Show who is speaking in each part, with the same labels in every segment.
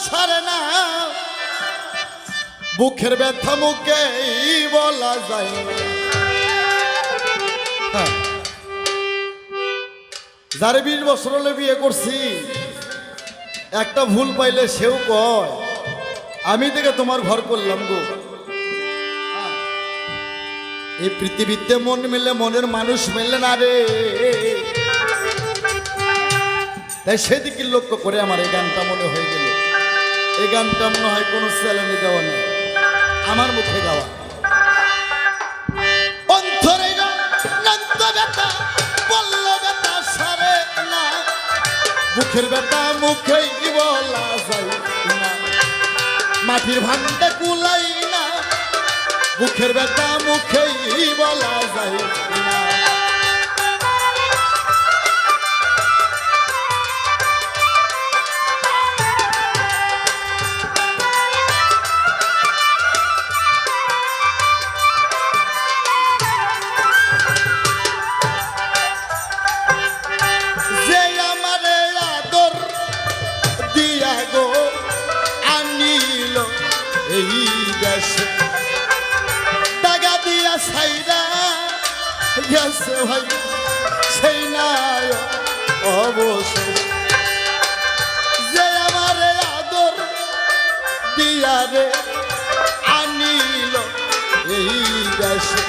Speaker 1: সারে না, বুকের ব্যথা মুখেই বলা যায়। যারে 20 বছর হলে বিয়ে করছি, একটা ভুল পাইলে সেও কয় আমি থেকে তোমার ঘর করলাম গো। এই পৃথিবীতে মন মিলে মনের মানুষ মিলে না রে। তাই সেদিকে লক্ষ্য করে আমার এই গানটা মনে হয়ে গেল। এই গানটা মনে হয় কোনো চ্যালেঞ্জে দেওয়া নেই, আমার মুখে গাওয়া। অন্তরে নন্ত ব্যথা বলল ব্যথা সারে না, বুকের ব্যথা মুখেই বলা যায় না, মাটির ভান্ডে কুলাই না, বুকের ব্যথা মুখেই বলা যায় না। এই দেশে টাকা দিয়া সাইরা গেছে ভাই, সেই নাই অবশেষ। যে আমার আদর দিয়া রে আনিল এই দেশে,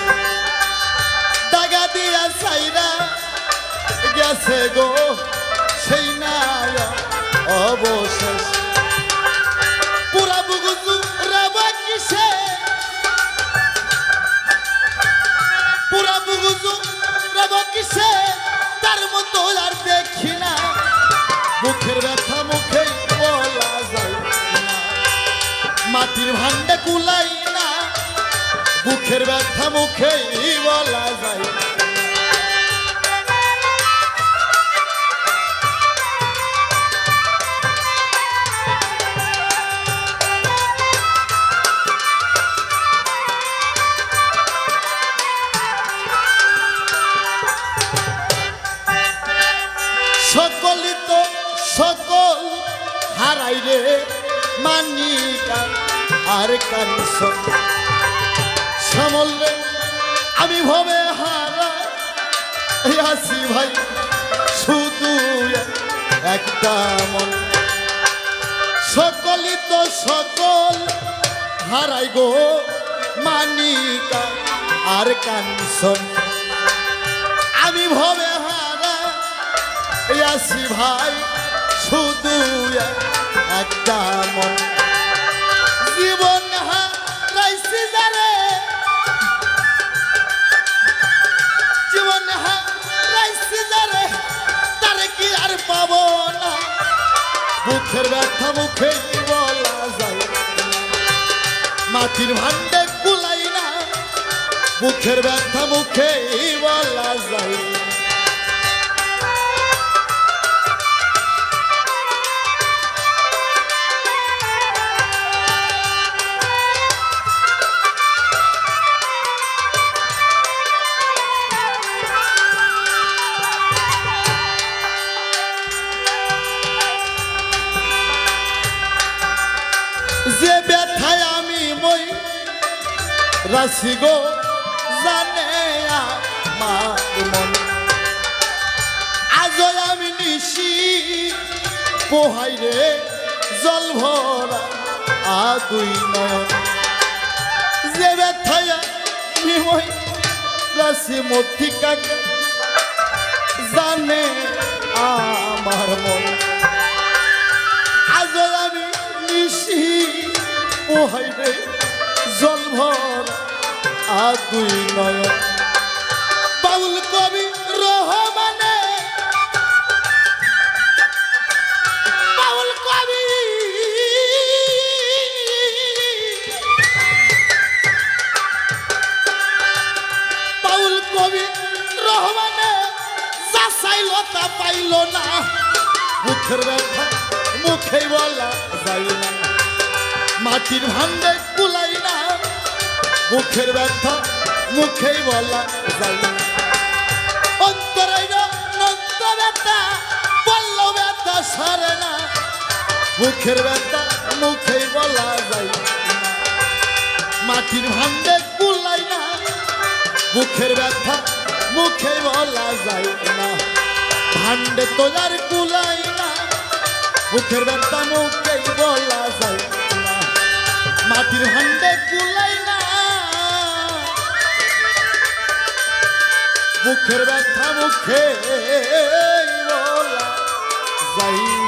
Speaker 1: টাকা দিয়া সাইরা গেছে গো, সেই নাই অবশেষ। পুরা বুগুজু রাবা কিসে, পুরা বুগুজু রাবা কিসে, তার মতো আর দেখি না, মুখের ব্যথা মুখেই বলা যায় না, মাটির ভান্ডে কুলাই না, বুকের ব্যথা মুখেই বলা যায়। সকলই তো সকল হারাই রে, মানিকা আর কাঞ্চন শ্যামল রে, আমি ভবে হারা আছি ভাই, শুধু একটা মন। সকলই তো সকল হারাই গো, মানিকা আর কাঞ্চন, আমি ভবে আছি ভাই, শুধু একটা মন। জীবন হারাইছি যারে, জীবন হারাইছি যারে, তারে কি আর পাবো না, বুকের ব্যথা মুখে বলা যায় না, মাটির ভান্ডে কুলাই না, বুকের ব্যথা মুখে বলা যায়। যে ব্যথায় আমি মই রাশি গো, জানে আমার মন, আজ আমি নিশি পোহাই রে, জল ভরা দুই নয়ন। যে ব্যথায় আমি মই রাশি মথিকা, জানে আমার মন, আজ আমি নিশি পোহাই রে, জল ভরা দুই নয়ন। বাউল কবি রহমানে, বাউল কবি বাউল কবি রহমানে, যা চাইল তা পাইল না, বুকের ব্যথা মুখেই বলা যায় না, মাটির ভান্ডে কুলাই না, বুকের ব্যথা মুখেই বলা যায় না। অন্তরে নন্ত ব্যথা বলল ব্যথা সারে না, বুকের ব্যথা মুখেই বলা যায় না। মাটির ভান্ডে কুলাই না, বুকের ব্যথা মুখেই বলা যায় না। ভান্ডে তো আর কুলাই না, বুকের ব্যথা মুখেই বলা যায় না। মাটির ভান্ডে কুলাই না, বুকের ব্যথা মুখে বলা যায়